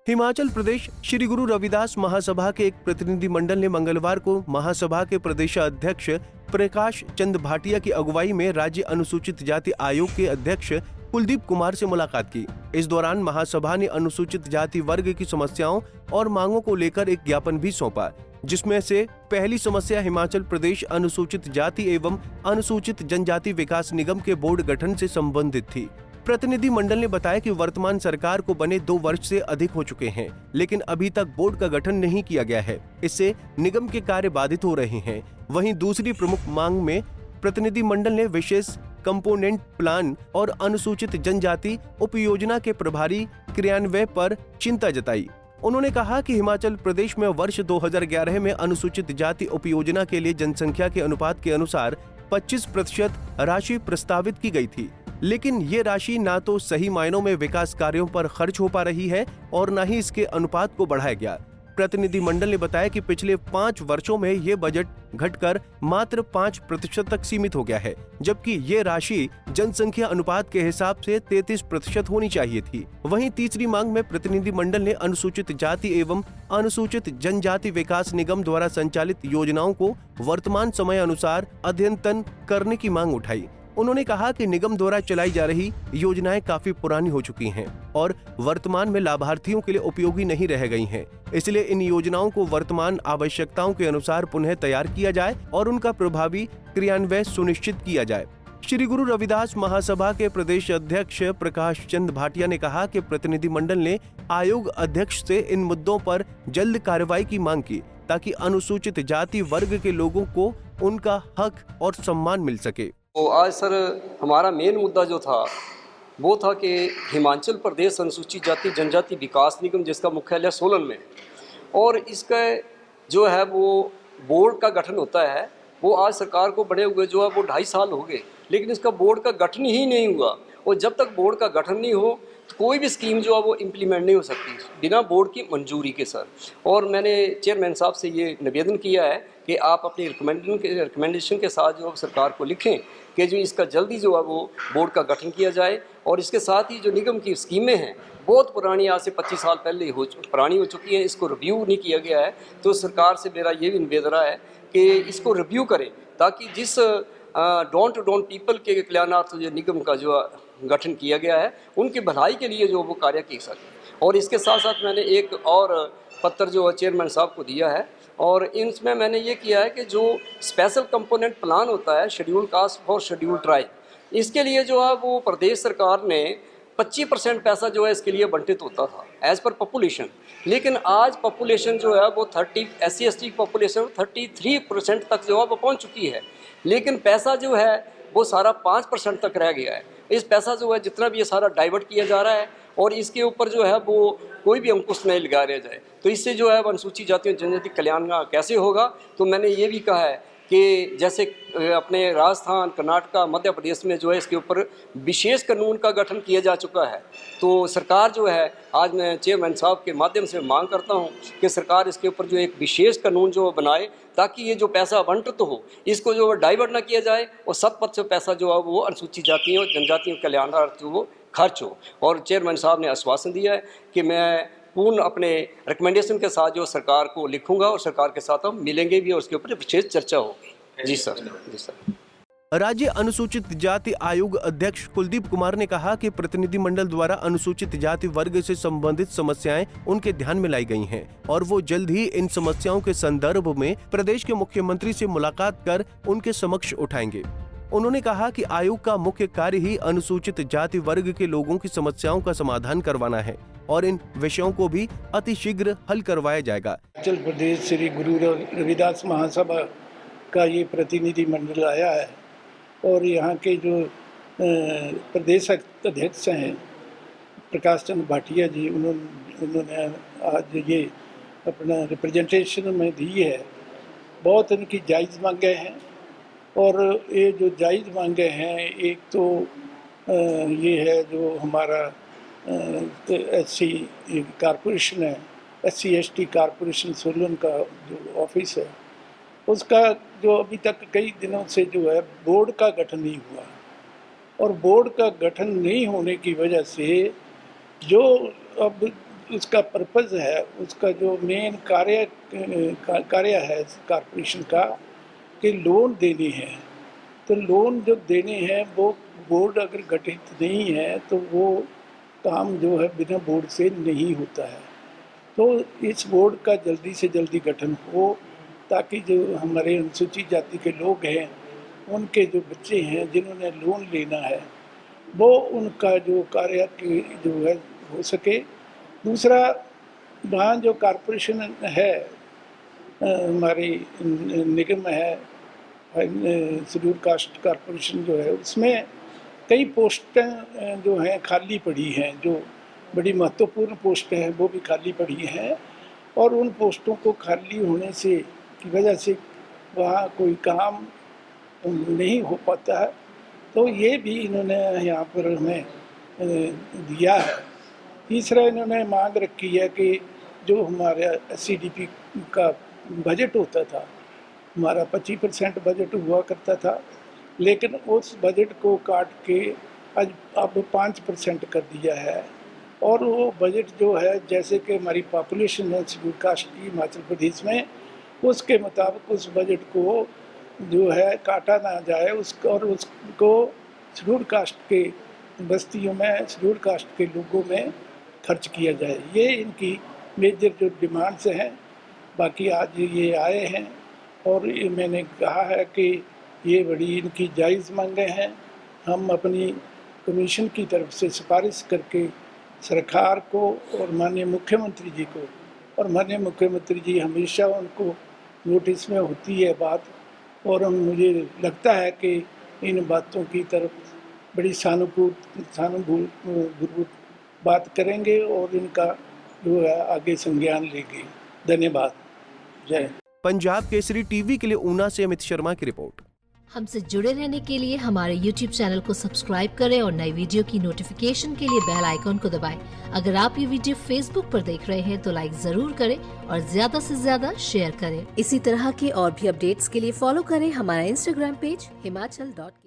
हिमाचल प्रदेश श्री गुरु रविदास महासभा के एक प्रतिनिधि मंडल ने मंगलवार को महासभा के प्रदेशाध्यक्ष प्रकाश चंद भाटिया की अगुवाई में राज्य अनुसूचित जाति आयोग के अध्यक्ष कुलदीप कुमार से मुलाकात की। इस दौरान महासभा ने अनुसूचित जाति वर्ग की समस्याओं और मांगों को लेकर एक ज्ञापन भी सौंपा, जिसमें से पहली समस्या हिमाचल प्रदेश अनुसूचित जाति एवं अनुसूचित जनजाति विकास निगम के बोर्ड गठन से संबंधित थी। प्रतिनिधि मंडल ने बताया कि वर्तमान सरकार को बने 2 वर्ष से अधिक हो चुके हैं, लेकिन अभी तक बोर्ड का गठन नहीं किया गया है। इससे निगम के कार्य बाधित हो रहे हैं। वहीं दूसरी प्रमुख मांग में प्रतिनिधि मंडल ने विशेष कंपोनेंट प्लान और अनुसूचित जनजाति उपयोजना के प्रभारी क्रियान्वयन पर चिंता जताई। उन्होंने कहा कि हिमाचल प्रदेश में वर्ष 2011 में अनुसूचित जाति उपयोजना के लिए जनसंख्या के अनुपात के अनुसार 25% राशि प्रस्तावित की गई थी, लेकिन ये राशि ना तो सही मायनों में विकास कार्यों पर खर्च हो पा रही है और न ही इसके अनुपात को बढ़ाया गया। प्रतिनिधि मंडल ने बताया कि पिछले 5 वर्षों में ये बजट घटकर मात्र 5% तक सीमित हो गया है, जबकि ये राशि जनसंख्या अनुपात के हिसाब से 33% होनी चाहिए थी। वहीं तीसरी मांग में प्रतिनिधि मंडल ने अनुसूचित जाति एवं अनुसूचित जनजाति विकास निगम द्वारा संचालित योजनाओं को वर्तमान समय अनुसार अद्यतन करने की मांग उठाई। उन्होंने कहा कि निगम द्वारा चलाई जा रही योजनाएं काफी पुरानी हो चुकी हैं और वर्तमान में लाभार्थियों के लिए उपयोगी नहीं रह गई हैं। इसलिए इन योजनाओं को वर्तमान आवश्यकताओं के अनुसार पुनः तैयार किया जाए और उनका प्रभावी क्रियान्वयन सुनिश्चित किया जाए। श्री गुरु रविदास महासभा के प्रदेश अध्यक्ष प्रकाश चंद भाटिया ने कहा कि प्रतिनिधि मंडल ने आयोग अध्यक्ष से इन मुद्दों पर जल्द कार्रवाई की मांग की, ताकि अनुसूचित जाति वर्ग के लोगों को उनका हक और सम्मान मिल सके। तो आज सर हमारा मेन मुद्दा जो था वो था कि हिमाचल प्रदेश अनुसूचित जाति जनजाति विकास निगम, जिसका मुख्यालय सोलन में, और इसका जो है वो बोर्ड का गठन होता है, वो आज सरकार को बने हुए जो है वो 2.5 साल हो गए, लेकिन इसका बोर्ड का गठन ही नहीं हुआ। और जब तक बोर्ड का गठन नहीं हो तो कोई भी स्कीम जो है वो इम्प्लीमेंट नहीं हो सकती बिना बोर्ड की मंजूरी के सर। और मैंने चेयरमैन साहब से ये निवेदन किया है कि आप अपनी रिकमेंडेशन के साथ जो सरकार को लिखें कि जो इसका जल्दी जो है वो बोर्ड का गठन किया जाए। और इसके साथ ही जो निगम की स्कीमें हैं बहुत पुरानी, आज से 25 साल पहले पुरानी हो चुकी है, इसको रिव्यू नहीं किया गया है। तो सरकार से मेरा ये भी निवेदन है कि इसको रिव्यू करें, ताकि जिस डोंट पीपल के कल्याणार्थ जो निगम का जो गठन किया गया है उनकी भलाई के लिए जो वो कार्य किए सकें। और इसके साथ साथ मैंने एक और पत्र जो चेयरमैन साहब को दिया है, और इसमें मैंने ये किया है कि जो स्पेशल कंपोनेंट प्लान होता है शेड्यूल कास्ट और शेड्यूल ट्राइब, इसके लिए जो है वो प्रदेश सरकार ने 25% पैसा जो है इसके लिए बंटित होता था एज़ पर पॉपुलेशन, लेकिन आज पॉपुलेशन जो है वो 30 SC/ST पॉपुलेशन 33% तक जो है वो पहुँच चुकी है, लेकिन पैसा जो है वो सारा 5% तक रह गया है। इस पैसा जो है जितना भी ये सारा डाइवर्ट किया जा रहा है और इसके ऊपर जो है वो कोई भी अंकुश नहीं लगाया जाए, तो इससे जो है अनुसूचित जातियों जनजाति कल्याण कैसे होगा। तो मैंने ये भी कहा है कि जैसे अपने राजस्थान, कर्नाटक, मध्य प्रदेश में जो है इसके ऊपर विशेष कानून का गठन किया जा चुका है। तो सरकार जो है, आज मैं चेयरमैन साहब के माध्यम से मांग करता हूं कि सरकार इसके ऊपर जो एक विशेष कानून जो बनाए, ताकि ये जो पैसा आवंटित हो इसको जो डाइवर्ट ना किया जाए और 100% पैसा जो है वो अनुसूचित जातियों जनजातियों कल्याणार्थ वो खर्च हो। और चेयरमैन साहब ने आश्वासन दिया है कि मैं पूर्ण अपने रिकमेंडेशन के साथ जो सरकार को लिखूंगा और सरकार के साथ हम मिलेंगे भी और उसके ऊपर विशेष चर्चा होगी। जी सर, जी सर। राज्य अनुसूचित जाति आयोग अध्यक्ष कुलदीप कुमार ने कहा कि प्रतिनिधि मंडल द्वारा अनुसूचित जाति वर्ग से संबंधित समस्याएं उनके ध्यान में लाई गई हैं और वो जल्द ही इन समस्याओं के संदर्भ में प्रदेश के मुख्यमंत्री से मुलाकात कर उनके समक्ष उठाएंगे। उन्होंने कहा कि आयोग का मुख्य कार्य ही अनुसूचित जाति वर्ग के लोगों की समस्याओं का समाधान करवाना है और इन विषयों को भी अतिशीघ्र हल करवाया जाएगा। हिमाचल प्रदेश श्री गुरु रविदास महासभा का ये प्रतिनिधि मंडल आया है और यहाँ के जो प्रदेश अध्यक्ष हैं प्रकाश चंद भाटिया जी, उन्होंने आज ये अपना रिप्रेजेंटेशन में दी है। बहुत उनकी जायज़ मांगे हैं और ये जो जायज़ मांगे हैं, एक तो ये है जो हमारा SC कॉरपोरेशन है, SC/ST कॉरपोरेशन सोलन का जो ऑफिस है, उसका जो अभी तक कई दिनों से जो है बोर्ड का गठन नहीं हुआ, और बोर्ड का गठन नहीं होने की वजह से जो अब उसका पर्पज़ है, उसका जो मेन कार्य है कॉरपोरेशन का कि लोन देने हैं। तो लोन जो देने हैं वो बोर्ड अगर गठित नहीं है तो वो काम जो है बिना बोर्ड से नहीं होता है। तो इस बोर्ड का जल्दी से जल्दी गठन हो ताकि जो हमारे अनुसूचित जाति के लोग हैं, उनके जो बच्चे हैं जिन्होंने लोन लेना है, वो उनका जो कार्य जो है हो सके। दूसरा, वहाँ जो कॉरपोरेशन है, हमारी निगम है, शेड्यूल कास्ट कॉरपोरेशन जो है, उसमें कई पोस्टें जो हैं खाली पड़ी हैं, जो बड़ी महत्वपूर्ण पोस्टें हैं वो भी खाली पड़ी हैं, और उन पोस्टों को खाली होने से की वजह से वहाँ कोई काम नहीं हो पाता है। तो ये भी इन्होंने यहाँ पर हमें दिया है। तीसरा, इन्होंने मांग रखी है कि जो हमारा SCDP का बजट होता था, हमारा 25% बजट हुआ करता था, लेकिन उस बजट को काट के अब 5% कर दिया है। और वो बजट जो है, जैसे कि हमारी पॉपुलेशन है शेड्यूल कास्ट की हिमाचल प्रदेश में, उसके मुताबिक उस बजट को जो है काटा ना जाए, उसको शेड्यूल कास्ट के बस्तियों में, शेड्यूल कास्ट के लोगों में खर्च किया जाए। ये इनकी मेजर जो डिमांड्स हैं। बाकी आज ये आए हैं और ये मैंने कहा है कि ये बड़ी इनकी जायज़ मांगें हैं। हम अपनी कमीशन की तरफ से सिफारिश करके सरकार को और माननीय मुख्यमंत्री जी को, और माननीय मुख्यमंत्री जी हमेशा उनको नोटिस में होती है बात, और मुझे लगता है कि इन बातों की तरफ बड़ी सहानुभूति बात करेंगे और इनका जो है आगे संज्ञान लेंगे। धन्यवाद। जय। पंजाब केसरी टीवी के लिए ऊना से अमित शर्मा की रिपोर्ट। हमसे जुड़े रहने के लिए हमारे YouTube चैनल को सब्सक्राइब करें और नई वीडियो की नोटिफिकेशन के लिए बेल आइकॉन को दबाएं। अगर आप ये वीडियो Facebook पर देख रहे हैं तो लाइक जरूर करें और ज्यादा से ज्यादा शेयर करें। इसी तरह के और भी अपडेट्स के लिए फॉलो करें हमारा Instagram पेज himachal.ke।